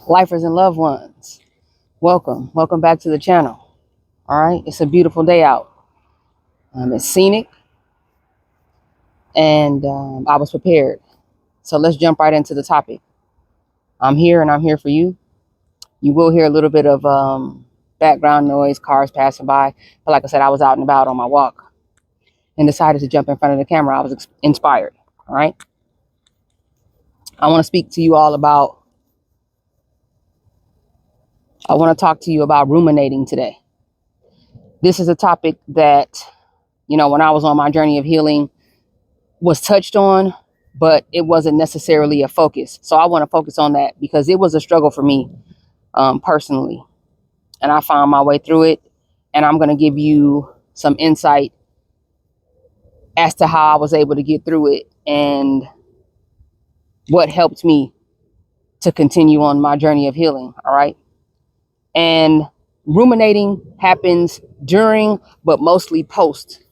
Lifers and loved ones, welcome back to the channel. All right, it's a beautiful day out. It's scenic, and I was prepared. So let's jump right into the topic. I'm here, and I'm here for you. You will hear a little bit of background noise, cars passing by. But like I said, I was out and about on my walk and decided to jump in front of the camera. I was inspired. All right, I want to talk to you about ruminating today. This is a topic that, when I was on my journey of healing, was touched on, but it wasn't necessarily a focus. So I want to focus on that because it was a struggle for me personally. And I found my way through it. And I'm going to give you some insight as to how I was able to get through it and what helped me to continue on my journey of healing. All right. And ruminating happens during, but mostly post,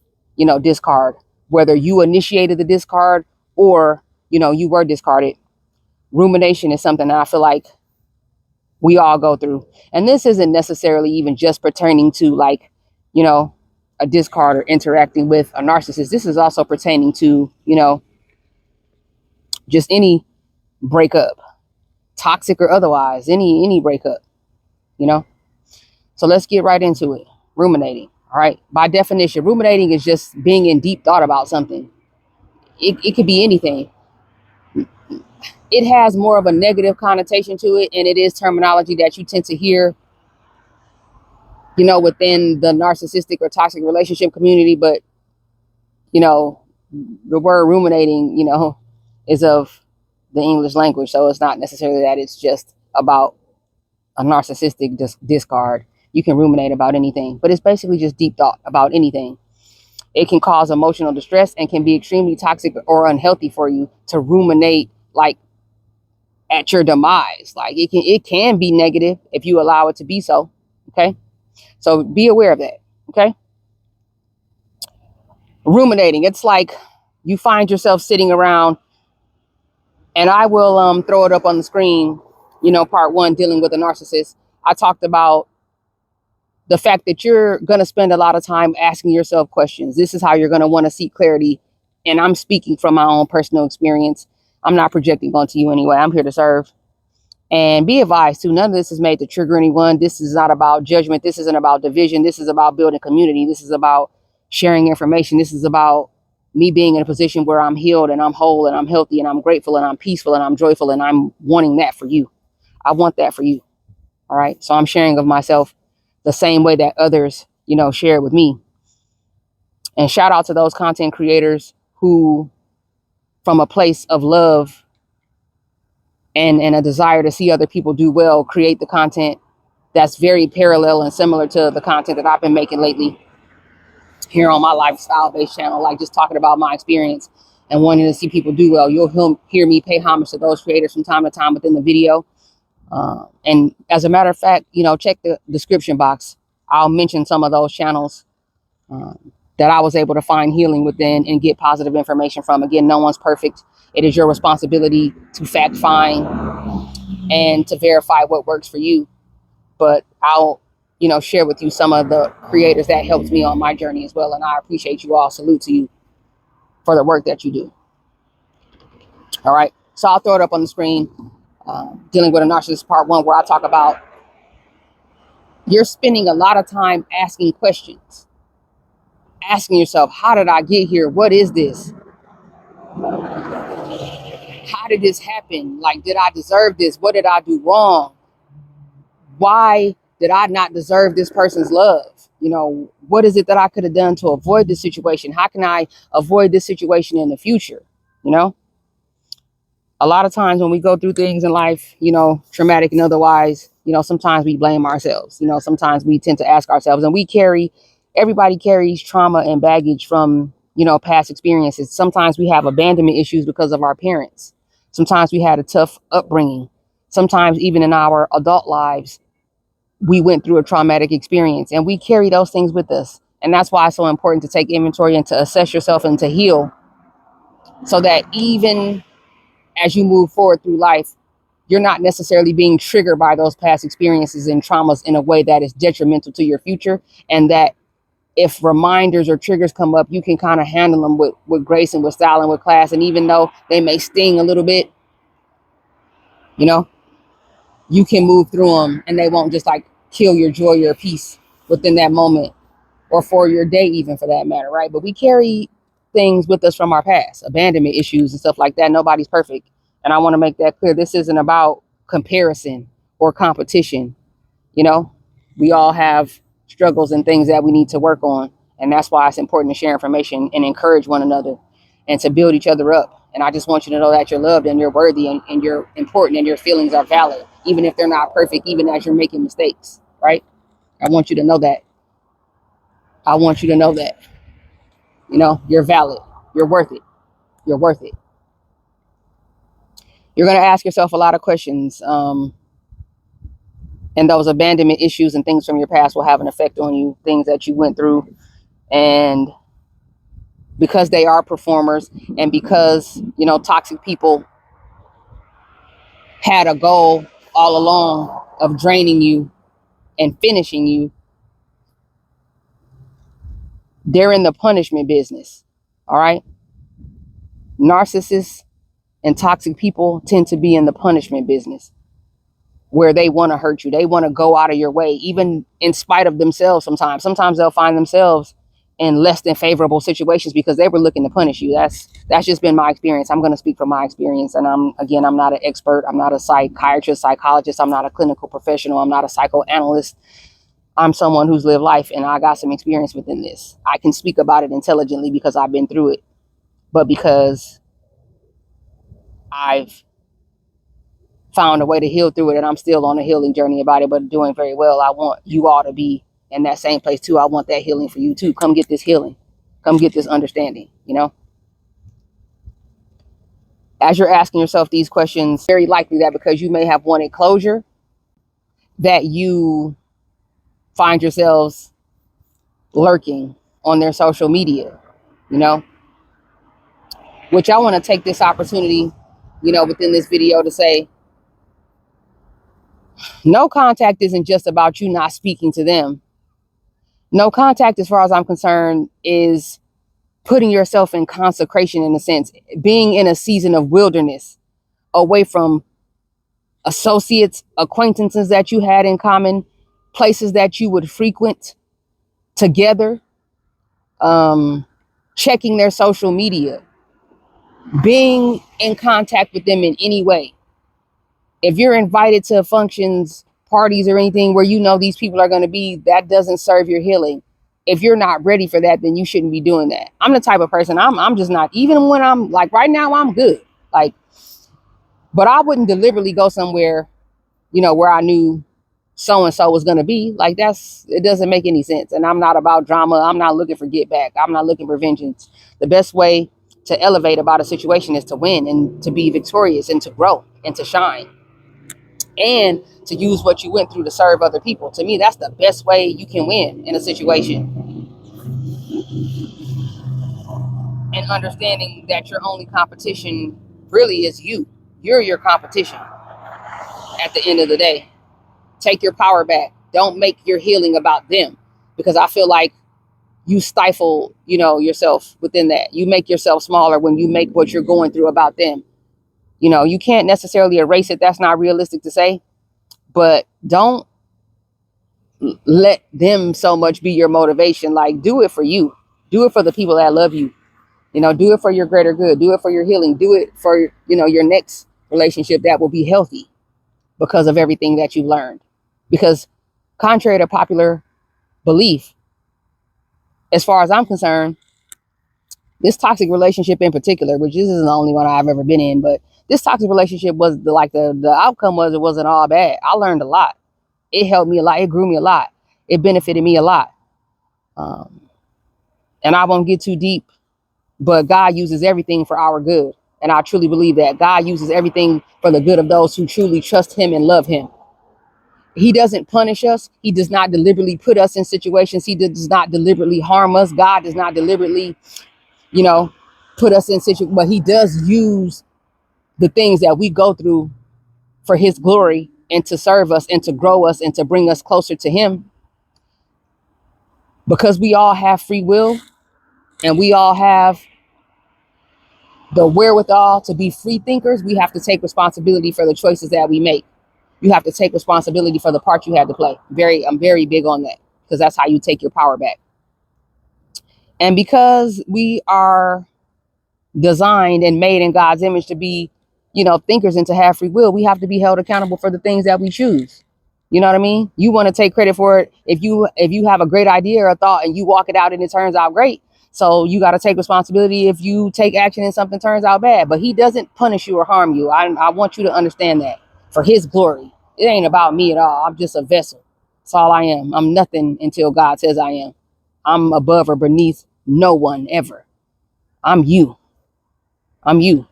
discard, whether you initiated the discard or, you were discarded. Rumination is something that I feel like we all go through. And this isn't necessarily even just pertaining to a discard or interacting with a narcissist. This is also pertaining to, just any breakup, toxic or otherwise, any breakup. So let's get right into it. Ruminating. All right. By definition, ruminating is just being in deep thought about something. It could be anything. It has more of a negative connotation to it, and it is terminology that you tend to hear, within the narcissistic or toxic relationship community. But, the word ruminating, is of the English language. So it's not necessarily that it's just about a narcissistic discard. You can ruminate about anything, but it's basically just deep thought about anything. It can cause emotional distress and can be extremely toxic or unhealthy for you to ruminate, like at your demise. Like it can be negative if you allow it to be so. Okay. So be aware of that. Okay. Ruminating. It's like you find yourself sitting around, and I will throw it up on the screen. Part 1, dealing with a narcissist. I talked about the fact that you're going to spend a lot of time asking yourself questions. This is how you're going to want to seek clarity. And I'm speaking from my own personal experience. I'm not projecting onto you anyway. I'm here to serve. And be advised too, none of this is made to trigger anyone. This is not about judgment. This isn't about division. This is about building community. This is about sharing information. This is about me being in a position where I'm healed and I'm whole and I'm healthy and I'm grateful and I'm peaceful and I'm joyful, and I'm wanting that for you. I want that for you. All right. So I'm sharing of myself the same way that others, share with me. And shout out to those content creators who, from a place of love and a desire to see other people do well, create the content that's very parallel and similar to the content that I've been making lately here on my lifestyle-based channel, like just talking about my experience and wanting to see people do well. You'll hear me pay homage to those creators from time to time within the video. And as a matter of fact, check the description box. I'll mention some of those channels that I was able to find healing within and get positive information from. Again, no one's perfect. It is your responsibility to fact find and to verify what works for you. But I'll, share with you some of the creators that helped me on my journey as well. And I appreciate you all. Salute to you for the work that you do. All right. So I'll throw it up on the screen. Dealing with a narcissist, part 1, where I talk about you're spending a lot of time asking questions, asking yourself, how did I get here? What is this? How did this happen? Like, did I deserve this? What did I do wrong? Why did I not deserve this person's love? What is it that I could have done to avoid this situation? How can I avoid this situation in the future? A lot of times when we go through things in life, traumatic and otherwise, sometimes we blame ourselves. Sometimes we tend to ask ourselves, and everybody carries trauma and baggage from, past experiences. Sometimes we have abandonment issues because of our parents. Sometimes we had a tough upbringing. Sometimes even in our adult lives, we went through a traumatic experience, and we carry those things with us. And that's why it's so important to take inventory and to assess yourself and to heal, so that even as you move forward through life, you're not necessarily being triggered by those past experiences and traumas in a way that is detrimental to your future. And that if reminders or triggers come up, you can kind of handle them with grace and with style and with class. And even though they may sting a little bit, you know, you can move through them and they won't just like kill your joy, your peace within that moment or for your day, even for that matter, right? But we carry things with us from our past, abandonment issues and stuff like that. Nobody's perfect. And I want to make that clear. This isn't about comparison or competition. You know, we all have struggles and things that we need to work on. And that's why it's important to share information and encourage one another and to build each other up. And I just want you to know that you're loved and you're worthy and you're important and your feelings are valid, even if they're not perfect, even as you're making mistakes, right? I want you to know that. I want you to know that, you know, you're valid. You're worth it. You're worth it. You're going to ask yourself a lot of questions. And those abandonment issues and things from your past will have an effect on you, things that you went through. And because they are performers and because, you know, toxic people had a goal all along of draining you and finishing you, they're in the punishment business. All right. Narcissists and toxic people tend to be in the punishment business where they want to hurt you. They want to go out of your way, even in spite of themselves. Sometimes they'll find themselves in less than favorable situations because they were looking to punish you. That's just been my experience. I'm going to speak from my experience. And I'm not an expert. I'm not a psychiatrist, psychologist. I'm not a clinical professional. I'm not a psychoanalyst. I'm someone who's lived life and I got some experience within this. I can speak about it intelligently because I've been through it, but because I've found a way to heal through it and I'm still on a healing journey about it, but doing very well. I want you all to be in that same place too. I want that healing for you too. Come get this healing. Come get this understanding, you know? As you're asking yourself these questions, very likely that because you may have wanted closure, that you find yourselves lurking on their social media, you know? Which I want to take this opportunity, you know, within this video to say, no contact isn't just about you not speaking to them. No contact, as far as I'm concerned, is putting yourself in consecration, in a sense, being in a season of wilderness, away from associates, acquaintances that you had in common, places that you would frequent together, checking their social media, being in contact with them in any way. If you're invited to functions, parties, or anything where you know these people are going to be, that doesn't serve your healing. If you're not ready for that, then you shouldn't be doing that. I'm the type of person, I'm just not, even when I'm like right now, I'm good. Like, but I wouldn't deliberately go somewhere, you know, where I knew so-and-so was going to be. Like, it doesn't make any sense. And I'm not about drama. I'm not looking for get back. I'm not looking for vengeance. The best way to elevate about a situation is to win and to be victorious and to grow and to shine and to use what you went through to serve other people. To me, that's the best way you can win in a situation. And understanding that your only competition really is you. You're your competition at the end of the day. Take your power back. Don't make your healing about them, because I feel like you stifle, you know, yourself within that. You make yourself smaller when you make what you're going through about them. You know, you can't necessarily erase it. That's not realistic to say, but don't let them so much be your motivation. Like, do it for you. Do it for the people that love you. You know, do it for your greater good. Do it for your healing. Do it for, you know, your next relationship that will be healthy because of everything that you've learned. Because contrary to popular belief, as far as I'm concerned, this toxic relationship in particular, which this isn't the only one I've ever been in, but this toxic relationship was the outcome was it wasn't all bad. I learned a lot. It helped me a lot. It grew me a lot. It benefited me a lot. And I won't get too deep, but God uses everything for our good. And I truly believe that God uses everything for the good of those who truly trust him and love him. He doesn't punish us. He does not deliberately put us in situations. He does not deliberately harm us. God does not deliberately, you know, put us in situations, but he does use the things that we go through for his glory and to serve us and to grow us and to bring us closer to him. Because we all have free will and we all have the wherewithal to be free thinkers, we have to take responsibility for the choices that we make. You have to take responsibility for the part you had to play. I'm very big on that, because that's how you take your power back. And because we are designed and made in God's image to be, thinkers and to have free will, we have to be held accountable for the things that we choose. You know what I mean? You want to take credit for it if you have a great idea or a thought and you walk it out and it turns out great. So you got to take responsibility if you take action and something turns out bad. But he doesn't punish you or harm you. I want you to understand that, for his glory. It ain't about me at all. I'm just a vessel. That's all I am. I'm nothing until God says I am. I'm above or beneath no one ever. I'm you. I'm you.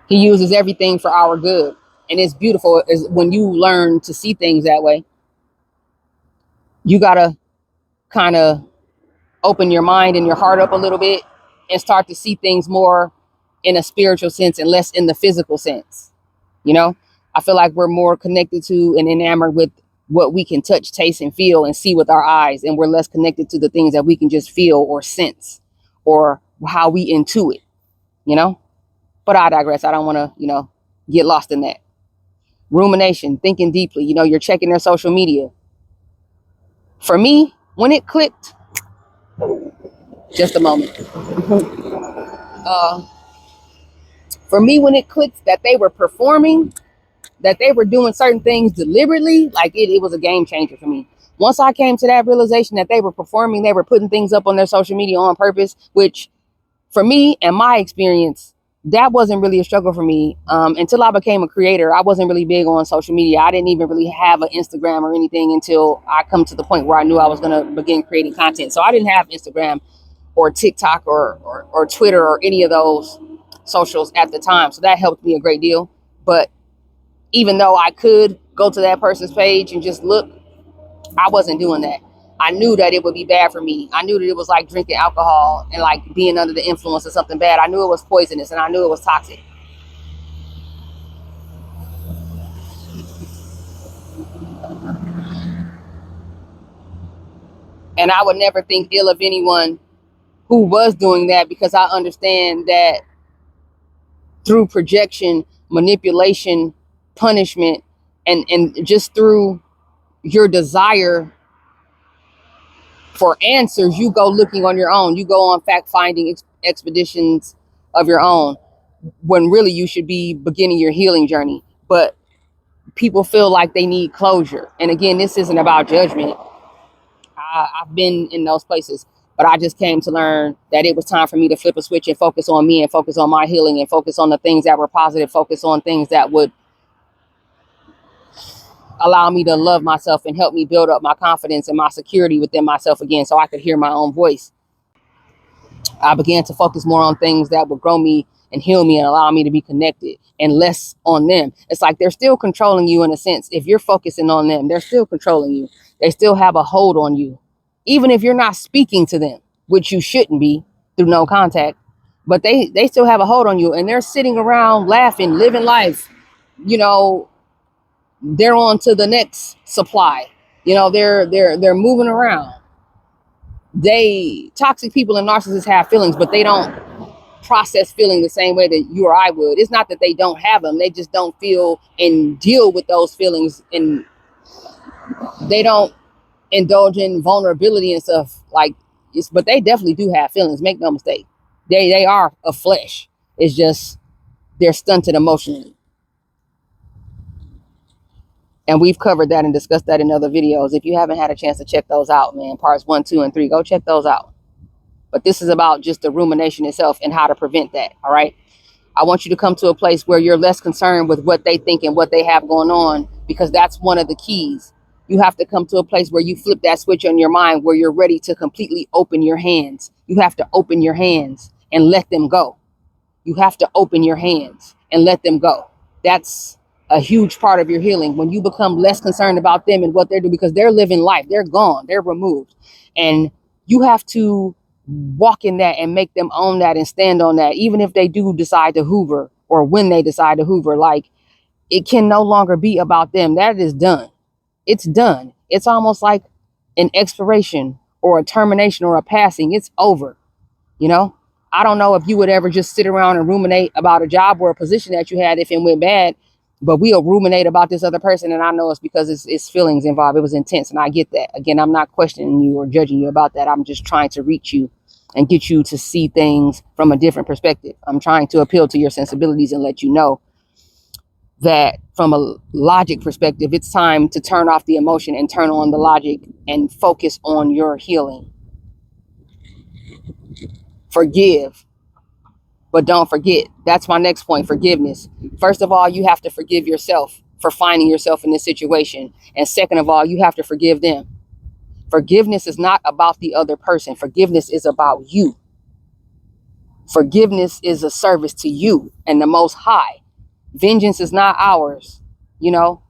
He uses everything for our good. And it's beautiful is when you learn to see things that way. You got to kind of open your mind and your heart up a little bit and start to see things more in a spiritual sense and less in the physical sense. I feel like we're more connected to and enamored with what we can touch, taste, and feel and see with our eyes. And we're less connected to the things that we can just feel or sense or how we intuit, But I digress. I don't want to, get lost in that. Rumination, thinking deeply. You're checking their social media. For me, when it clicked, just a moment. For me, when it clicked that they were performing, that they were doing certain things deliberately, like it was a game changer for me. Once I came to that realization that they were performing, they were putting things up on their social media on purpose, which for me and my experience, that wasn't really a struggle for me. Until I became a creator, I wasn't really big on social media. I didn't even really have an Instagram or anything until I come to the point where I knew I was going to begin creating content. So I didn't have Instagram or TikTok or Twitter or any of those socials at the time. So that helped me a great deal. But even though I could go to that person's page and just look, I wasn't doing that. I knew that it would be bad for me. I knew that it was like drinking alcohol and like being under the influence of something bad. I knew it was poisonous and I knew it was toxic. And I would never think ill of anyone who was doing that, because I understand that through projection, manipulation, punishment, and just through your desire for answers, you go looking on your own. You go on fact-finding expeditions of your own, when really you should be beginning your healing journey. But people feel like they need closure. And again, this isn't about judgment. I've been in those places, but I just came to learn that it was time for me to flip a switch and focus on me and focus on my healing and focus on the things that were positive, focus on things that would allow me to love myself and help me build up my confidence and my security within myself again, so I could hear my own voice. I began to focus more on things that would grow me and heal me and allow me to be connected, and less on them. It's like they're still controlling you in a sense. If you're focusing on them, they're still controlling you. They still have a hold on you, even if you're not speaking to them, which you shouldn't be through no contact. But they still have a hold on you, and they're sitting around laughing, living life. They're on to the next supply. They're moving around. Toxic people and narcissists have feelings, but they don't process feeling the same way that you or I would. It's not that they don't have them. They just don't feel and deal with those feelings, and they don't indulge in vulnerability and stuff but they definitely do have feelings. Make no mistake. They are of flesh. It's just they're stunted emotionally. And we've covered that and discussed that in other videos. If you haven't had a chance to check those out, man, parts 1, 2, and 3, go check those out. But this is about just the rumination itself and how to prevent that. All right. I want you to come to a place where you're less concerned with what they think and what they have going on, because that's one of the keys. You have to come to a place where you flip that switch on your mind, where you're ready to completely open your hands. You have to open your hands and let them go. You have to open your hands and let them go. That's a huge part of your healing, when you become less concerned about them and what they're doing, because they're living life. They're gone. They're removed. And you have to walk in that and make them own that and stand on that, even if they do decide to hoover, or when they decide to hoover. Like, it can no longer be about them. That is done. It's done. It's almost like an expiration or a termination or a passing. It's over. You know, I don't know if you would ever just sit around and ruminate about a job or a position that you had if it went bad, but we'll ruminate about this other person. And I know it's because it's feelings involved. It was intense. And I get that. Again, I'm not questioning you or judging you about that. I'm just trying to reach you and get you to see things from a different perspective. I'm trying to appeal to your sensibilities and let you know that from a logic perspective, it's time to turn off the emotion and turn on the logic and focus on your healing. Forgive, but don't forget. That's my next point, forgiveness. First of all, you have to forgive yourself for finding yourself in this situation. And second of all, you have to forgive them. Forgiveness is not about the other person. Forgiveness is about you. Forgiveness is a service to you and the Most High. Vengeance is not ours. You know,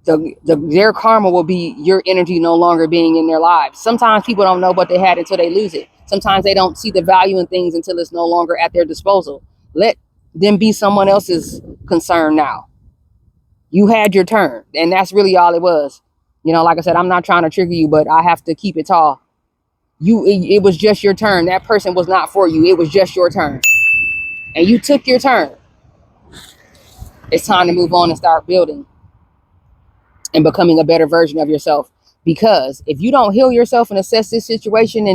their karma will be your energy no longer being in their lives. Sometimes people don't know what they had until they lose it. Sometimes they don't see the value in things until it's no longer at their disposal. Let them be someone else's concern now. You had your turn, and that's really all it was. You know, like I said, I'm not trying to trigger you, but I have to keep it tall. It was just your turn. That person was not for you. It was just your turn. And you took your turn. It's time to move on and start building and becoming a better version of yourself. Because if you don't heal yourself and assess this situation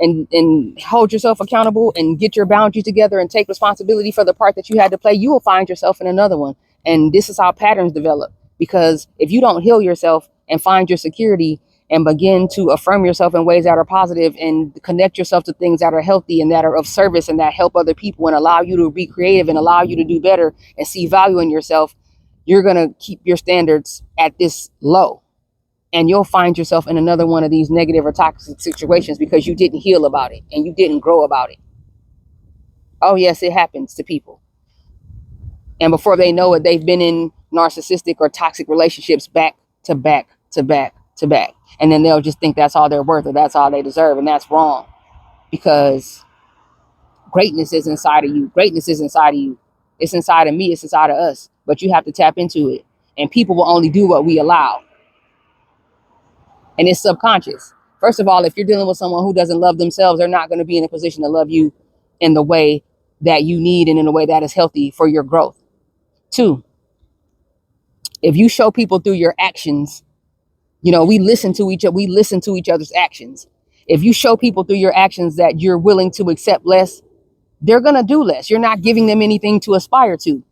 and hold yourself accountable and get your boundaries together and take responsibility for the part that you had to play, you will find yourself in another one. And this is how patterns develop. Because if you don't heal yourself and find your security and begin to affirm yourself in ways that are positive and connect yourself to things that are healthy and that are of service and that help other people and allow you to be creative and allow you to do better and see value in yourself, you're going to keep your standards at this low. And you'll find yourself in another one of these negative or toxic situations because you didn't heal about it and you didn't grow about it. Oh, yes, it happens to people. And before they know it, they've been in narcissistic or toxic relationships back to back to back to back. And then they'll just think that's all they're worth or that's all they deserve. And that's wrong, because greatness is inside of you. Greatness is inside of you. It's inside of me. It's inside of us. But you have to tap into it. And people will only do what we allow. And it's subconscious. First of all, if you're dealing with someone who doesn't love themselves, they're not going to be in a position to love you in the way that you need and in a way that is healthy for your growth. 2, if you show people through your actions, you know, we listen to each other's actions. If you show people through your actions that you're willing to accept less, they're going to do less. You're not giving them anything to aspire to.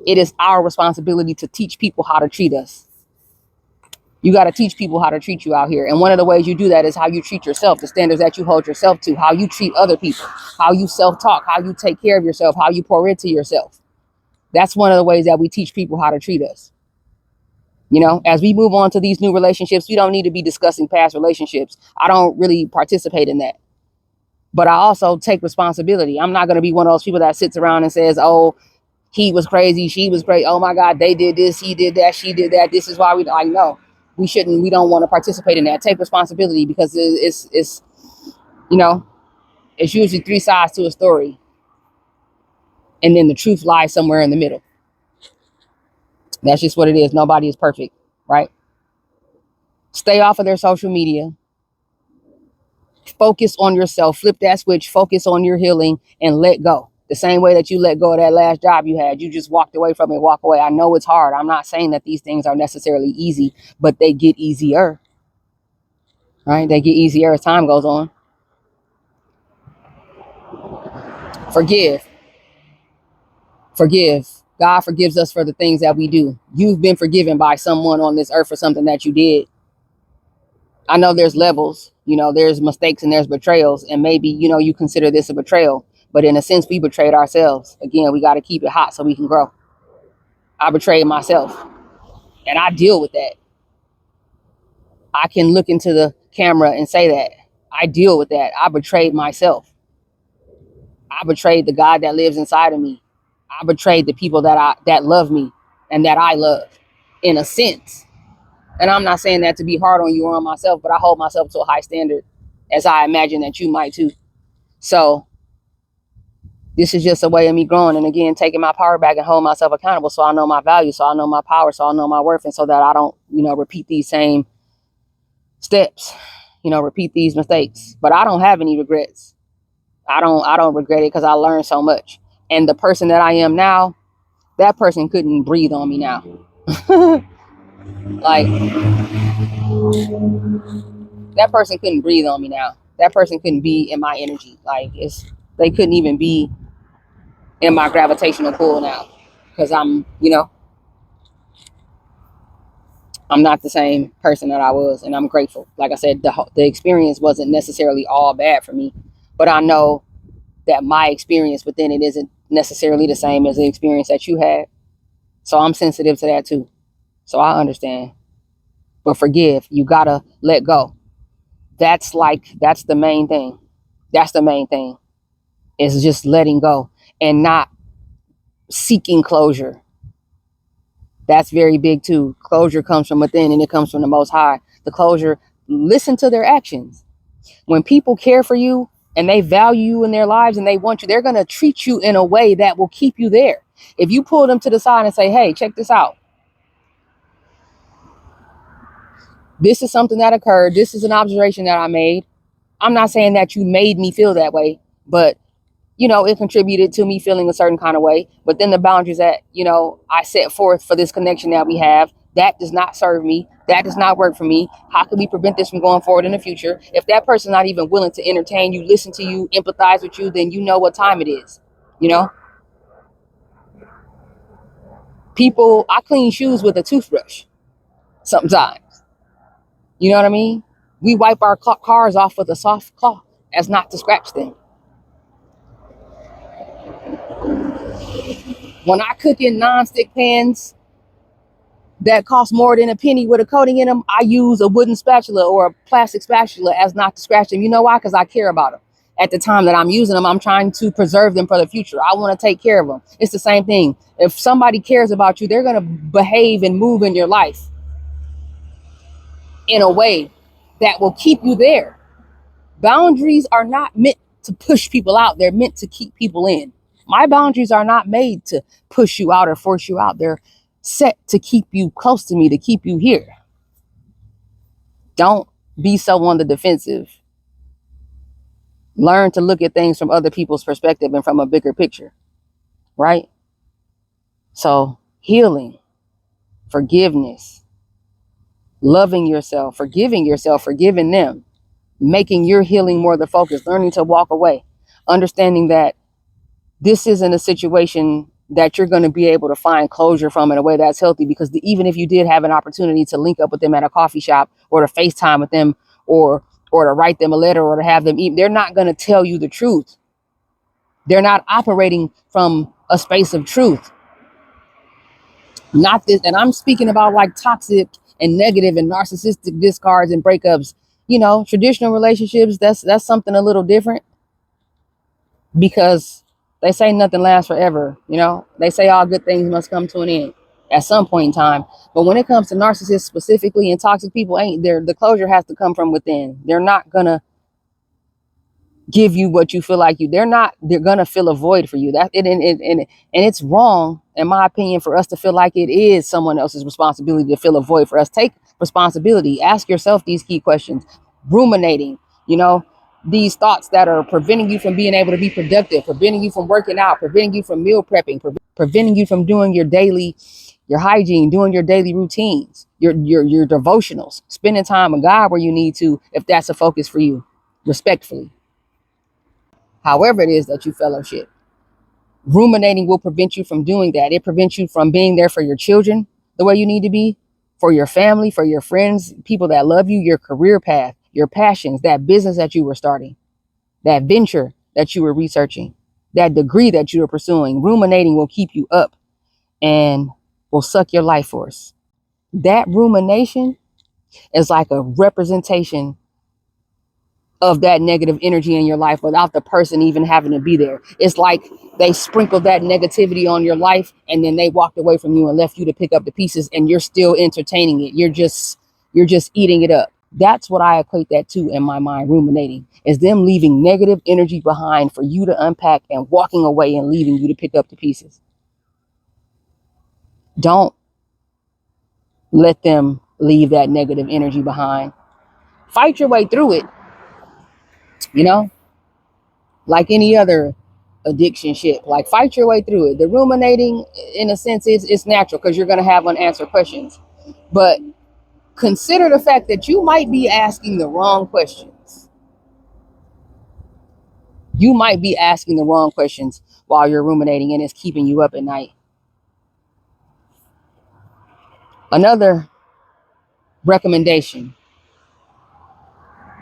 It is our responsibility to teach people how to treat us. You got to teach people how to treat you out here. And one of the ways you do that is how you treat yourself, the standards that you hold yourself to, how you treat other people, how you self-talk, how you take care of yourself, how you pour into yourself. That's one of the ways that we teach people how to treat us. You know, as we move on to these new relationships, we don't need to be discussing past relationships. I don't really participate in that. But I also take responsibility. I'm not going to be one of those people that sits around and says, oh, he was crazy, she was great. Oh, my God, they did this, he did that, she did that. This is why we, like, no, we shouldn't. We don't want to participate in that. Take responsibility, because it's you know, it's usually 3 sides to a story. And then the truth lies somewhere in the middle. That's just what it is. Nobody is perfect, right? Stay off of their social media. Focus on yourself. Flip that switch. Focus on your healing and let go. The same way that you let go of that last job you had. You just walked away from it. Walk away. I know it's hard. I'm not saying that these things are necessarily easy, but they get easier. Right? They get easier as time goes on. Forgive. Forgive. God forgives us for the things that we do. You've been forgiven by someone on this earth for something that you did. I know there's levels, you know, there's mistakes and there's betrayals. And maybe, you know, you consider this a betrayal. But in a sense, we betrayed ourselves. Again, we got to keep it hot so we can grow. I betrayed myself. And I deal with that. I can look into the camera and say that. I deal with that. I betrayed myself. I betrayed the God that lives inside of me. I betrayed the people that love me and that I love, in a sense. And I'm not saying that to be hard on you or on myself, but I hold myself to a high standard as I imagine that you might too. So this is just a way of me growing, and again, taking my power back and holding myself accountable, so I know my value, so I know my power, so I know my worth, and so that I don't, repeat these same steps, repeat these mistakes. But I don't have any regrets. I don't regret it, because I learned so much. And the person that I am now, that person couldn't breathe on me now. Like, that person couldn't breathe on me now. That person couldn't be in my energy. Like, they couldn't even be in my gravitational pull now, because I'm not the same person that I was, and I'm grateful. Like I said, the experience wasn't necessarily all bad for me, but I know that my experience within it isn't necessarily the same as the experience that you had. So I'm sensitive to that too. So I understand. But forgive. You gotta let go. That's the main thing. That's the main thing. Is just letting go and not seeking closure. That's very big too. Closure comes from within, and it comes from the Most High. The closure, listen to their actions. When people care for you and they value you in their lives and they want you, they're going to treat you in a way that will keep you there. If you pull them to the side and say, hey, check this out. This is something that occurred. This is an observation that I made. I'm not saying that you made me feel that way, but it contributed to me feeling a certain kind of way. But then the boundaries that, I set forth for this connection that we have, that does not serve me. That does not work for me. How can we prevent this from going forward in the future? If that person's not even willing to entertain you, listen to you, empathize with you, then you know what time it is. People, I clean shoes with a toothbrush sometimes. You know what I mean? We wipe our cars off with a soft cloth as not to scratch them. When I cook in non-stick pans that cost more than a penny with a coating in them, I use a wooden spatula or a plastic spatula as not to scratch them. You know why? Because I care about them. At the time that I'm using them, I'm trying to preserve them for the future. I want to take care of them. It's the same thing. If somebody cares about you, they're going to behave and move in your life in a way that will keep you there. Boundaries are not meant to push people out. They're meant to keep people in. My boundaries are not made to push you out or force you out. They're set to keep you close to me, to keep you here. Don't be so on the defensive. Learn to look at things from other people's perspective and from a bigger picture, right? So healing, forgiveness, loving yourself, forgiving them, making your healing more the focus, learning to walk away, understanding that this isn't a situation that you're going to be able to find closure from in a way that's healthy, because even if you did have an opportunity to link up with them at a coffee shop or to FaceTime with them or to write them a letter or to have them eat, they're not going to tell you the truth. They're not operating from a space of truth. Not this, and I'm speaking about like toxic and negative and narcissistic discards and breakups. Traditional relationships, that's something a little different, because they say nothing lasts forever. They say all good things must come to an end at some point in time. But when it comes to narcissists specifically and toxic people, the closure has to come from within. They're not gonna give you what you feel like they're gonna fill a void for you. And it's wrong, in my opinion, for us to feel like it is someone else's responsibility to fill a void for us. Take responsibility. Ask yourself these key questions. Ruminating, these thoughts that are preventing you from being able to be productive, preventing you from working out, preventing you from meal prepping, preventing you from doing your hygiene, doing your daily routines, your devotionals, spending time with God where you need to, if that's a focus for you, respectfully. However it is that you fellowship. Ruminating will prevent you from doing that. It prevents you from being there for your children the way you need to be, for your family, for your friends, people that love you, your career path, your passions, that business that you were starting, that venture that you were researching, that degree that you were pursuing. Ruminating will keep you up and will suck your life force. That rumination is like a representation of that negative energy in your life without the person even having to be there. It's like they sprinkled that negativity on your life and then they walked away from you and left you to pick up the pieces, and you're still entertaining it. You're just eating it up. That's what I equate that to in my mind. Ruminating is them leaving negative energy behind for you to unpack and walking away and leaving you to pick up the pieces. Don't let them leave that negative energy behind. Fight your way through it, like any other addiction shit. Like, fight your way through it. The ruminating, in a sense, it's natural because you're going to have unanswered questions. But consider the fact that you might be asking the wrong questions. You might be asking the wrong questions while you're ruminating, and it's keeping you up at night. Another recommendation: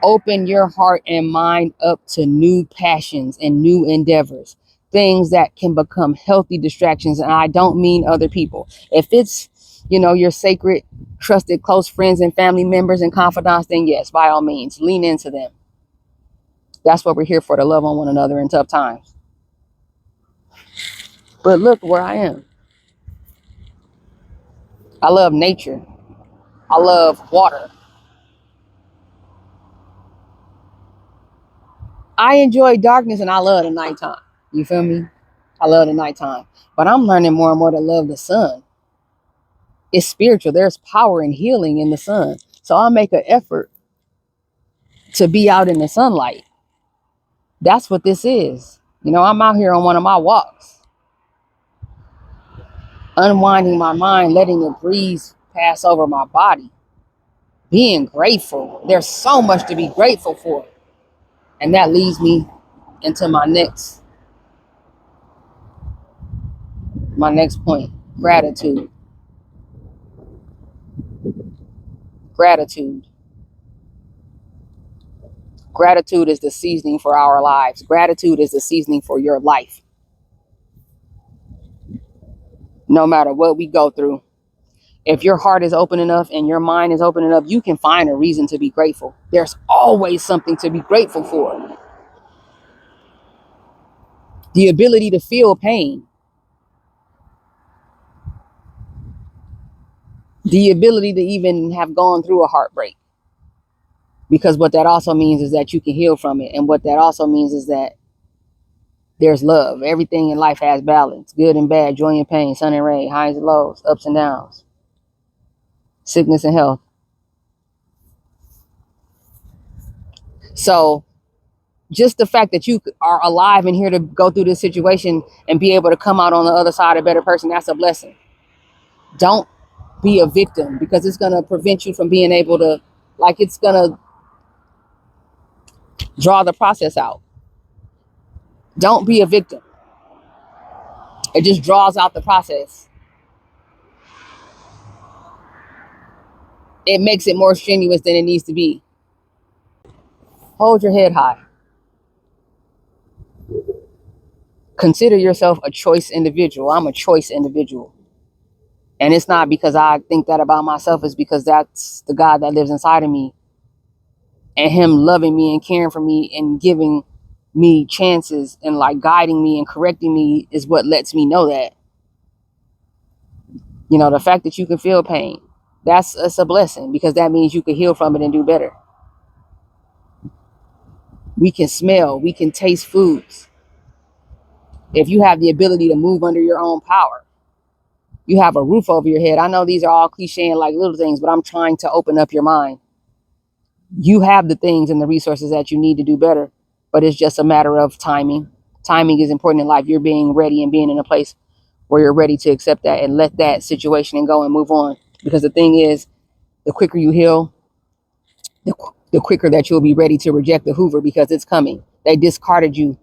open your heart and mind up to new passions and new endeavors, things that can become healthy distractions. And I don't mean other people. If it's, your sacred, trusted, close friends and family members and confidants, then yes, by all means, lean into them. That's what we're here for, to love on one another in tough times. But look where I am. I love nature. I love water. I enjoy darkness, and I love the nighttime. You feel me? I love the nighttime. But I'm learning more and more to love the sun. It's spiritual. There's power and healing in the sun. So I'll make an effort to be out in the sunlight. That's what this is. I'm out here on one of my walks, unwinding my mind, letting the breeze pass over my body, being grateful. There's so much to be grateful for. And that leads me into my next point: gratitude. Gratitude. Gratitude is the seasoning for our lives. Gratitude is the seasoning for your life. No matter what we go through, if your heart is open enough and your mind is open enough, you can find a reason to be grateful. There's always something to be grateful for. The ability to feel pain. The ability to even have gone through a heartbreak. Because what that also means is that you can heal from it. And what that also means is that there's love. Everything in life has balance. Good and bad, joy and pain, sun and rain, highs and lows, ups and downs, sickness and health. So just the fact that you are alive and here to go through this situation and be able to come out on the other side a better person, that's a blessing. Don't be a victim, because it's going to prevent you from being able to, it's going to draw the process out. Don't be a victim. It just draws out the process. It makes it more strenuous than it needs to be. Hold your head high. Consider yourself a choice individual. I'm a choice individual. And it's not because I think that about myself. It's because that's the God that lives inside of me. And him loving me and caring for me and giving me chances and guiding me and correcting me is what lets me know that. The fact that you can feel pain, that's a blessing, because that means you can heal from it and do better. We can smell, we can taste foods. If you have the ability to move under your own power, you have a roof over your head. I know these are all cliche and little things, but I'm trying to open up your mind. You have the things and the resources that you need to do better, but it's just a matter of timing. Timing is important in life. You're being ready and being in a place where you're ready to accept that and let that situation and go and move on. Because the thing is, the quicker you heal, the quicker that you'll be ready to reject the Hoover, because it's coming. They discarded you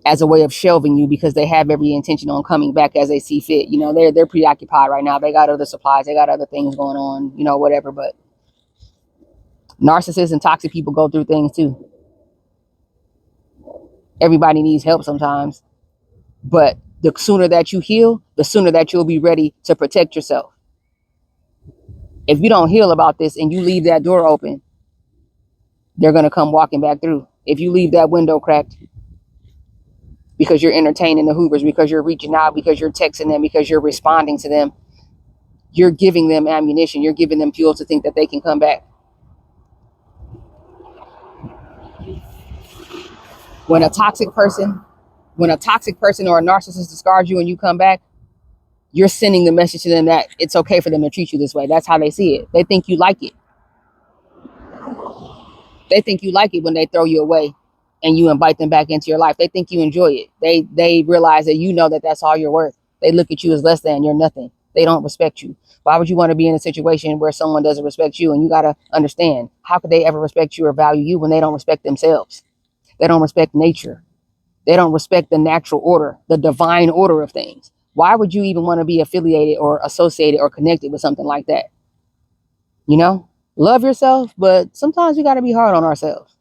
as a way of shelving you because they have every intention on coming back as they see fit. They're preoccupied right now. They got other supplies. They got other things going on, whatever. But narcissists and toxic people go through things too. Everybody needs help sometimes. But the sooner that you heal, the sooner that you'll be ready to protect yourself. If you don't heal about this and you leave that door open, they're going to come walking back through. If you leave that window cracked because you're entertaining the Hoovers, because you're reaching out, because you're texting them, because you're responding to them, you're giving them ammunition. You're giving them fuel to think that they can come back. When a toxic person or a narcissist discards you and you come back, you're sending the message to them that it's okay for them to treat you this way. That's how they see it. They think you like it. They think you like it when they throw you away and you invite them back into your life. They think you enjoy it. They realize that you know that that's all you're worth. They look at you as less than, you're nothing. They don't respect you. Why would you want to be in a situation where someone doesn't respect you? And you got to understand, how could they ever respect you or value you when they don't respect themselves? They don't respect nature. They don't respect the natural order, the divine order of things. Why would you even want to be affiliated or associated or connected with something like that? You know, love yourself, but sometimes we got to be hard on ourselves.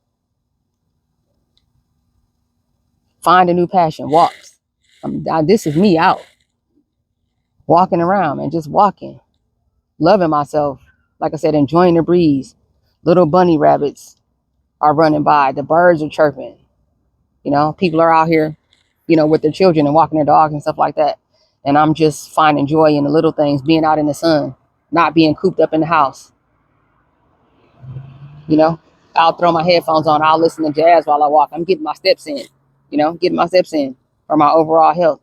Find a new passion. Walks. This is me out walking around and just walking, loving myself. Like I said, enjoying the breeze. Little bunny rabbits are running by. The birds are chirping. You know, people are out here, you know, with their children and walking their dogs and stuff like that. And I'm just finding joy in the little things, being out in the sun, not being cooped up in the house. You know, I'll throw my headphones on. I'll listen to jazz while I walk. I'm getting my steps in, you know, getting my steps in for my overall health.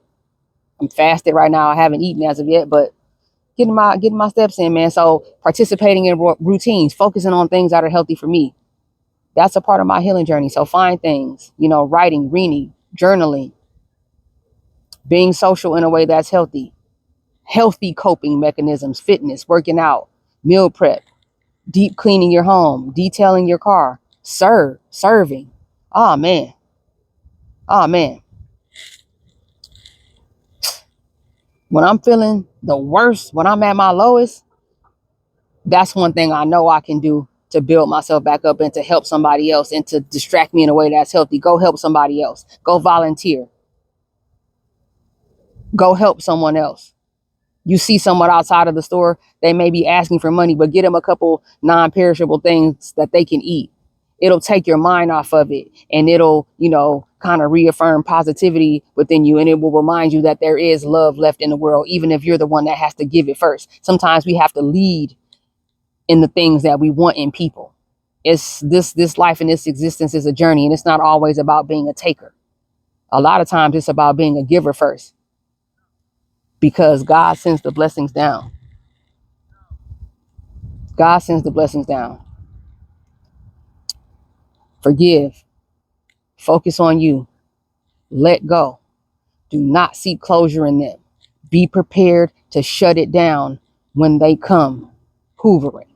I'm fasted right now. I haven't eaten as of yet, but getting my steps in, man. So participating in routines, focusing on things that are healthy for me. That's a part of my healing journey. So find things, you know, writing, reading, journaling, being social in a way that's healthy coping mechanisms, fitness, working out, meal prep, deep cleaning your home, detailing your car, serving. Oh man. When I'm feeling the worst, when I'm at my lowest, that's one thing I know I can do to build myself back up and to help somebody else and to distract me in a way that's healthy. Go help somebody else. Go volunteer. Go help someone else. You see someone outside of the store, they may be asking for money, but get them a couple non-perishable things that they can eat. It'll take your mind off of it, and it'll, you know, kind of reaffirm positivity within you, and it will remind you that there is love left in the world, even if you're the one that has to give it first. Sometimes we have to lead in the things that we want in people. It's this life and this existence is a journey, and it's not always about being a taker. A lot of times it's about being a giver first, because God sends the blessings down. God sends the blessings down. Forgive. Focus on you. Let go. Do not seek closure in them. Be prepared to shut it down when they come hoovering.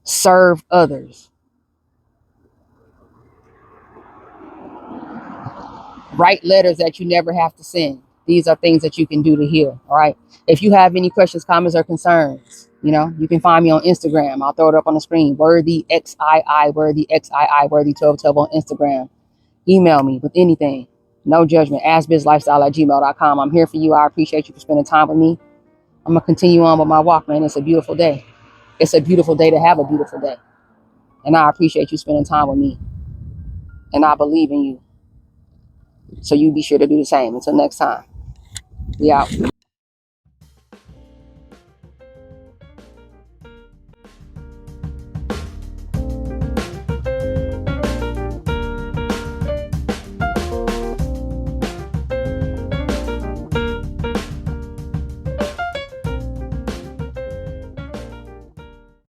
Serve others. Write letters that you never have to send. These are things that you can do to heal. All right. If you have any questions, comments, or concerns, you know, you can find me on Instagram. I'll throw it up on the screen. Worthy XII, Worthy XII, Worthy 1212 on Instagram. Email me with anything. No judgment. AskBizLifestyle@gmail.com. I'm here for you. I appreciate you for spending time with me. I'm going to continue on with my walk, man. It's a beautiful day. It's a beautiful day to have a beautiful day. And I appreciate you spending time with me. And I believe in you. So you be sure to do the same. Until next time. We out.